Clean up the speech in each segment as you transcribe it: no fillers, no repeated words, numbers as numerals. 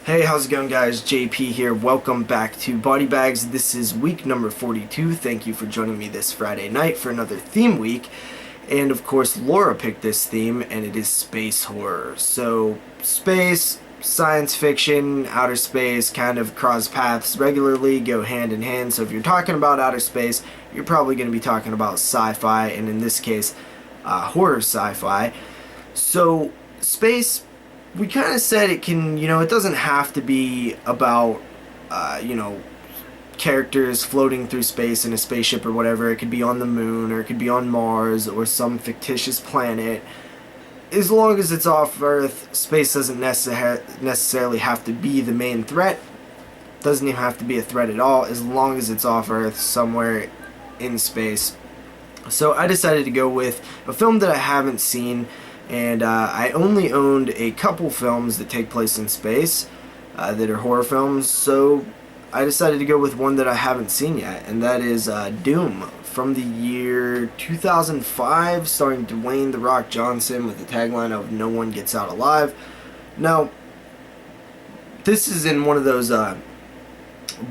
Hey, how's it going, guys? JP here. Welcome back to Body Bags. This is week number 42. Thank you for joining me this Friday night for another theme week. And of course, Laura picked this theme, and it is space horror. So, space, science fiction, outer space kind of cross paths regularly, go hand in hand. So if you're talking about outer space, you're probably going to be talking about sci-fi, and in this case, horror sci-fi. So, space, we kind of said it can, it doesn't have to be about, characters floating through space in a spaceship or whatever. It could be on the moon, or it could be on Mars, or some fictitious planet. As long as it's off Earth, space doesn't necessarily have to be the main threat. Doesn't even have to be a threat at all, as long as it's off Earth, somewhere in space. So I decided to go with a film that I haven't seen, and I only owned a couple films that take place in space that are horror films, so I decided to go with one that I haven't seen yet, and that is Doom, from the year 2005, starring Dwayne "The Rock" Johnson, with the tagline of "No one gets out alive." Now, this is in one of those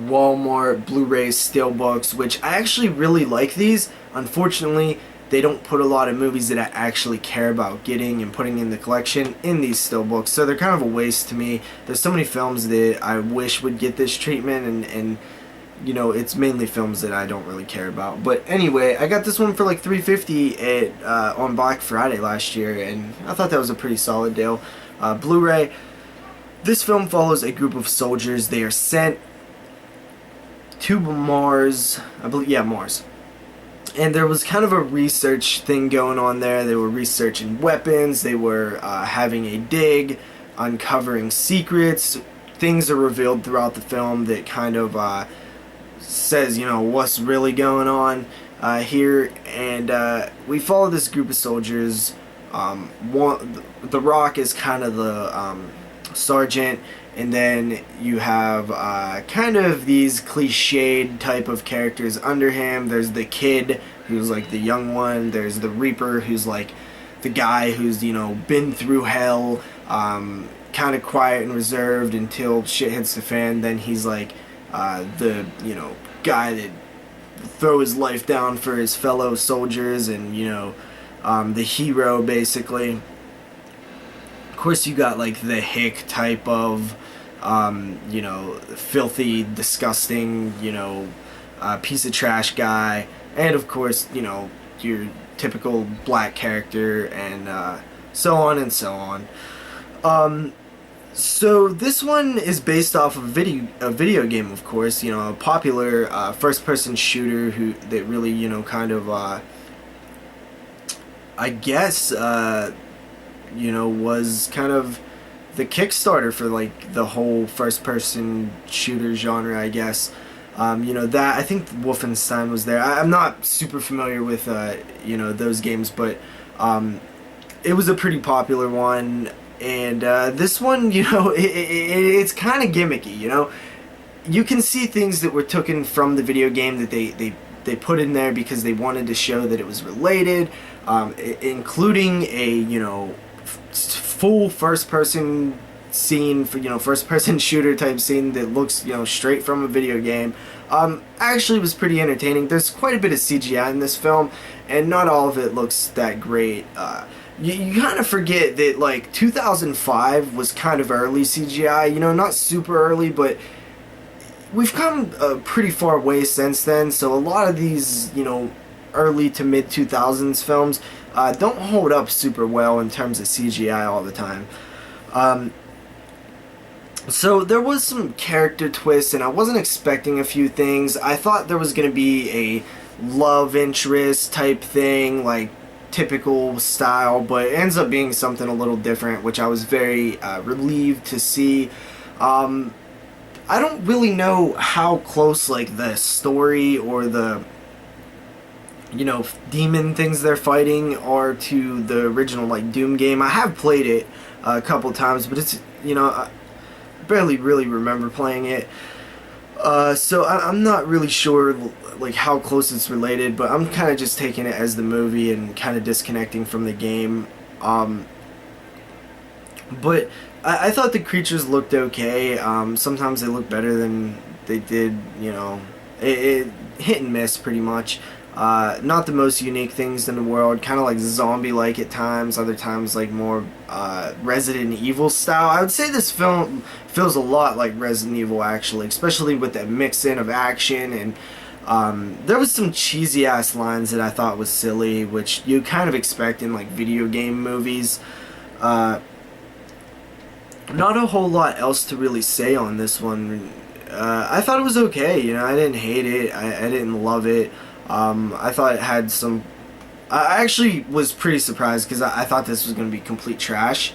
Walmart Blu-ray steelbooks, which I actually really like these. Unfortunately, they don't put a lot of movies that I actually care about getting and putting in the collection in these steelbooks, so they're kind of a waste to me. There's so many films that I wish would get this treatment, and it's mainly films that I don't really care about. But anyway, I got this one for like $3.50 on Black Friday last year, and I thought that was a pretty solid deal. Blu-ray. This film follows a group of soldiers. They are sent to Mars, I believe, yeah, Mars. And there was kind of a research thing going on there. They were researching weapons. They were having a dig, uncovering secrets. Things are revealed throughout the film that kind of says, what's really going on here. And we follow this group of soldiers. The Rock is kind of the sergeant. And then you have kind of these cliched type of characters under him. There's the kid, who's like the young one. There's the Reaper, who's like the guy who's, been through hell, kind of quiet and reserved until shit hits the fan. Then he's like the, guy that throw his life down for his fellow soldiers, and, the hero, basically. Of course, you got like the hick type of filthy, disgusting, piece of trash guy, and of course, your typical black character, and so on and so on. So this one is based off of a video game, of course, a popular first-person shooter that really, kind of, I guess, was kind of the Kickstarter for like the whole first-person shooter genre, I guess. That, I think Wolfenstein was there. I'm not super familiar with those games, but it was a pretty popular one. And this one, it's kind of gimmicky. You can see things that were taken from the video game that they put in there because they wanted to show that it was related, including a full first-person scene, for first-person shooter type scene that looks straight from a video game. Actually was pretty entertaining. There's quite a bit of CGI in this film, and not all of it looks that great. You kind of forget that like 2005 was kind of early CGI, not super early, but we've come a pretty far way since then. So a lot of these early to mid 2000s films don't hold up super well in terms of CGI all the time. So there was some character twists, and I wasn't expecting a few things. I thought there was going to be a love interest type thing, like typical style, but it ends up being something a little different, which I was very relieved to see. I don't really know how close like the story or the demon things they're fighting are to the original like Doom game. I have played it a couple times, but it's I barely really remember playing it. So I'm not really sure like how close it's related, but I'm kind of just taking it as the movie and kind of disconnecting from the game. But I thought the creatures looked okay. Sometimes they look better than they did, you know. It hit and miss pretty much. Not the most unique things in the world, kind of like zombie-like at times, other times like more Resident Evil style. I would say this film feels a lot like Resident Evil actually, especially with that mix-in of action, and there was some cheesy-ass lines that I thought was silly, which you kind of expect in like video game movies. Not a whole lot else to really say on this one. I thought it was okay, you know, I didn't hate it, I didn't love it. I thought it had some... I actually was pretty surprised because I thought this was going to be complete trash,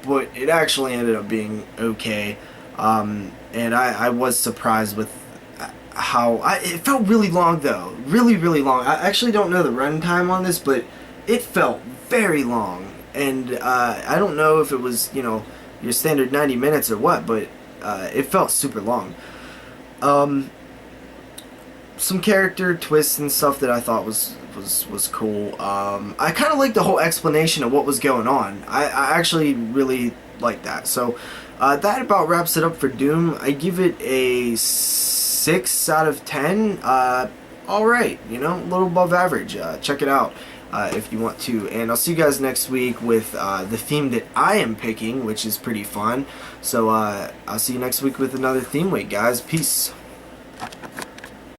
but it actually ended up being okay. And I was surprised with how... it felt really long though, really long. I actually don't know the runtime on this, but it felt very long. And I don't know if it was, you know, your standard 90 minutes or what, but it felt super long. Some character twists and stuff that I thought was cool. I kind of liked the whole explanation of what was going on. I actually really liked that. So that about wraps it up for Doom. I give it a 6 out of 10. Alright, you know, a little above average. Check it out if you want to. And I'll see you guys next week with the theme that I am picking, which is pretty fun. So I'll see you next week with another theme week, guys. Peace.